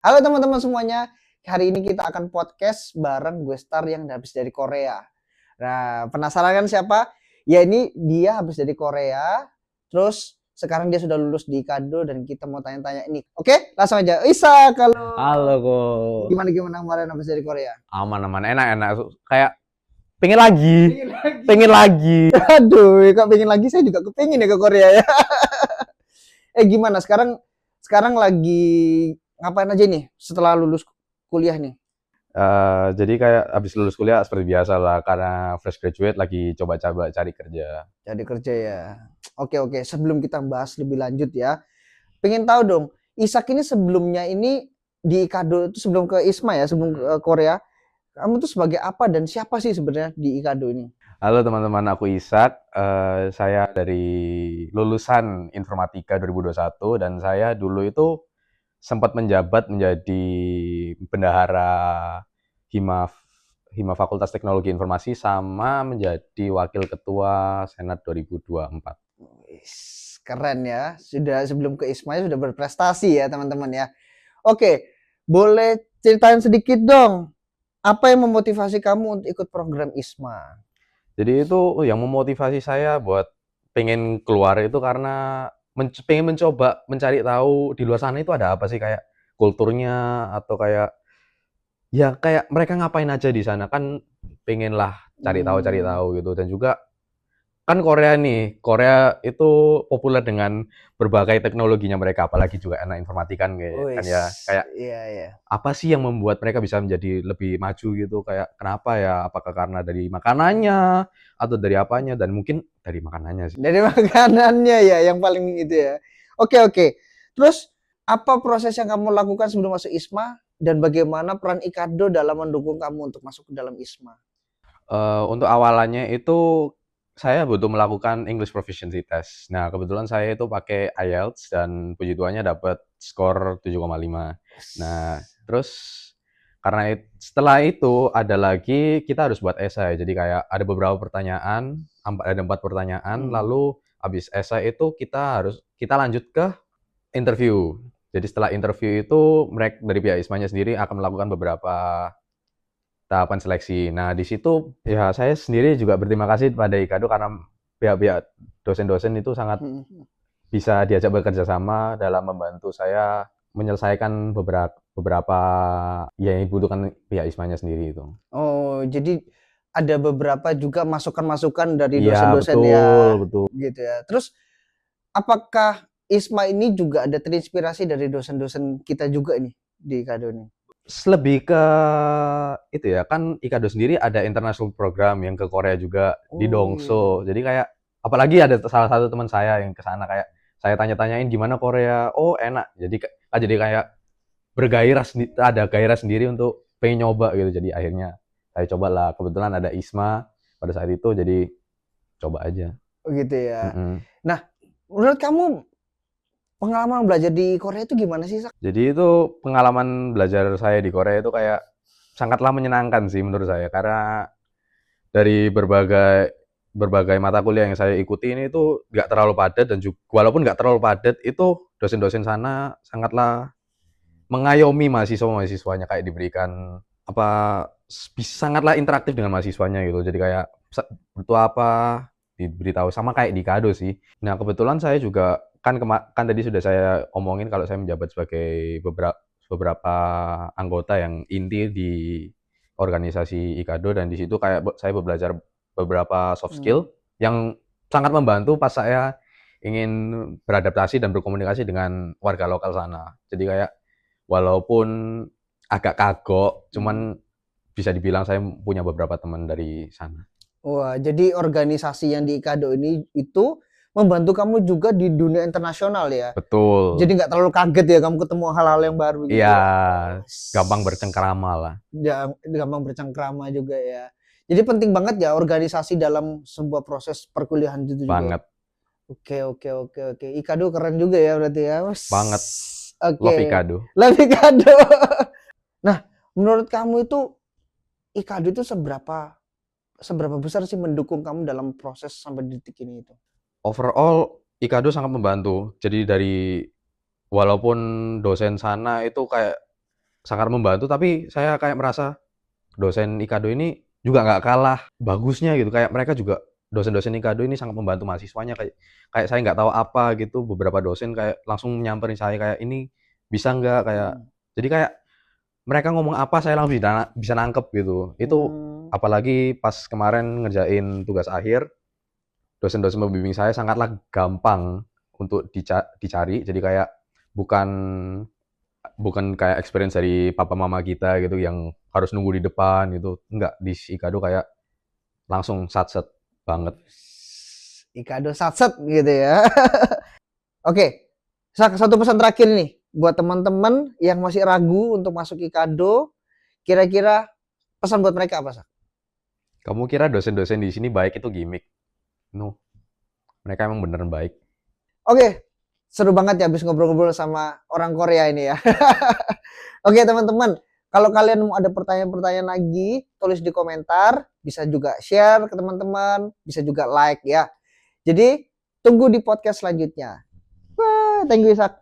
Halo teman-teman semuanya, hari ini kita akan podcast bareng gue Star yang habis dari Korea. Nah, penasaran kan siapa? Ya ini dia habis dari Korea, terus sekarang dia sudah lulus di Kado dan kita mau tanya-tanya ini. Oke, langsung aja. Isa, kalau Halo kok. gimana kemarin habis dari Korea? Aman-aman, enak-enak. Kayak pengen lagi, Pengen lagi. pengen lagi. Aduh, kok pengen lagi? Saya juga kepingin ya ke Korea ya. Gimana sekarang? Sekarang lagi ngapain aja nih setelah lulus kuliah nih? Jadi kayak habis lulus kuliah seperti biasa lah, karena fresh graduate lagi coba-coba cari kerja. Cari kerja ya. Oke. Sebelum kita bahas lebih lanjut ya, pengen tahu dong, Isak ini sebelumnya ini di Ikado itu sebelum ke ISMA ya, sebelum ke Korea, kamu tuh sebagai apa dan siapa sih sebenarnya di Ikado ini? Halo teman-teman, aku Ishak. Saya dari lulusan Informatika 2021 dan saya dulu itu sempat menjabat menjadi bendahara Hima Hima Fakultas Teknologi Informasi sama menjadi wakil ketua Senat 2024. Wis, keren ya. Sudah sebelum ke ISMA sudah berprestasi ya teman-teman ya. Oke, boleh ceritain sedikit dong, apa yang memotivasi kamu untuk ikut program ISMA? Jadi itu yang memotivasi saya buat pengen keluar itu karena pengen mencoba mencari tahu di luar sana itu ada apa sih, kayak kulturnya atau kayak ya kayak mereka ngapain aja di sana, kan pengen lah cari Hmm. tahu gitu. Dan juga kan Korea nih, Korea itu populer dengan berbagai teknologinya mereka, apalagi juga anak informatika kan Wis, ya, kayak iya iya. apa sih yang membuat mereka bisa menjadi lebih maju gitu, kayak kenapa ya, apakah karena dari makanannya atau dari apanya, dan mungkin dari makanannya sih. Dari makanannya ya yang paling itu ya. Oke. Terus apa proses yang kamu lakukan sebelum masuk ISMA dan bagaimana peran Ikado dalam mendukung kamu untuk masuk ke dalam ISMA? Untuk awalannya itu saya butuh melakukan English Proficiency Test. Nah, kebetulan saya itu pakai IELTS dan puji Tuhannya dapat skor 7,5. Nah, terus karena setelah itu ada lagi kita harus buat esai. Jadi kayak ada beberapa pertanyaan, ada 4 pertanyaan, Hmm. lalu habis esai itu kita lanjut ke interview. Jadi setelah interview itu mereka dari pihak ISMA-nya sendiri akan melakukan beberapa tahapan seleksi. Nah, di situ ya saya sendiri juga berterima kasih pada Ikado karena pihak-pihak dosen-dosen itu sangat Hmm. bisa diajak bekerja sama dalam membantu saya menyelesaikan beberapa yang dibutuhkan pihak ISMA-nya sendiri itu. Oh, jadi ada beberapa juga masukan-masukan dari Iya, dosen-dosen betul, ya, betul. gitu ya. Terus apakah ISMA ini juga ada terinspirasi dari dosen-dosen kita juga nih di Ikado ini? Lebih ke itu ya, kan Ikado sendiri ada international program yang ke Korea juga di Oh iya. Dongso. Jadi kayak apalagi ada salah satu teman saya yang ke sana, kayak saya tanya-tanyain gimana Korea. Oh, enak. Jadi kayak ada gairah sendiri untuk pengen nyoba gitu. Jadi akhirnya saya cobalah. Kebetulan ada ISMA pada saat itu, jadi coba aja. Oh gitu ya. Mm-mm. Nah, menurut kamu pengalaman belajar di Korea itu gimana sih, Sak? Jadi itu pengalaman belajar saya di Korea itu kayak sangatlah menyenangkan sih menurut saya, karena dari berbagai berbagai mata kuliah yang saya ikuti ini tuh nggak terlalu padat, dan juga walaupun nggak terlalu padat itu dosen-dosen sana sangatlah mengayomi mahasiswa-mahasiswanya, kayak diberikan apa sangatlah interaktif dengan mahasiswanya gitu. Jadi kayak butuh apa diberitahu, sama kayak di Kado sih. Nah, kebetulan saya juga kan tadi sudah saya omongin kalau saya menjabat sebagai beberapa anggota yang inti di organisasi Ikado, dan di situ kayak saya belajar beberapa soft Hmm. skill yang sangat membantu pas saya ingin beradaptasi dan berkomunikasi dengan warga lokal sana. Jadi kayak walaupun agak kagok, Hmm. cuman bisa dibilang saya punya beberapa teman dari sana. Wah, jadi organisasi yang di Ikado ini itu membantu kamu juga di dunia internasional ya. Jadi Betul. nggak terlalu kaget ya kamu ketemu hal-hal yang baru gitu Iya, ya. Oh, gampang bercengkerama lah. gampang bercengkrama juga ya. Jadi penting banget ya organisasi dalam sebuah proses perkuliahan itu juga ya. Banget, Oke. Ikado keren juga ya berarti ya. Wes. banget. Love Oke. Ikado. Lebih Ikado. Nah, menurut kamu itu Ikado itu seberapa seberapa besar sih mendukung kamu dalam proses sampai detik ini itu? Overall, Ikado sangat membantu. Jadi dari walaupun dosen sana itu kayak sangat membantu, tapi saya kayak merasa dosen Ikado ini juga nggak kalah bagusnya gitu. Kayak mereka juga dosen-dosen Ikado ini sangat membantu mahasiswanya, kayak saya nggak tahu apa gitu, beberapa dosen kayak langsung nyamperin saya kayak, "Ini bisa nggak?" Kayak Hmm. jadi kayak mereka ngomong apa saya langsung bisa nangkep gitu. Itu Hmm. apalagi pas kemarin ngerjain tugas akhir, dosen-dosen pembimbing saya sangatlah gampang untuk dicari. Jadi kayak bukan bukan kayak experience dari papa mama kita gitu yang harus nunggu di depan gitu. Enggak, di Sikado kayak langsung satset banget. Ikado satset gitu ya. Oke, satu pesan terakhir nih buat teman-teman yang masih ragu untuk masuk Ikado, kira-kira pesan buat mereka apa, Sak? Kamu kira dosen-dosen di sini baik itu gimmick? No, mereka emang beneran baik. Oke, seru banget ya habis ngobrol-ngobrol sama orang Korea ini ya. Oke, teman-teman, kalau kalian mau ada pertanyaan-pertanyaan lagi, tulis di komentar, bisa juga share ke teman-teman, bisa juga like ya. Jadi, tunggu di podcast selanjutnya. Wah, thank you, Sak.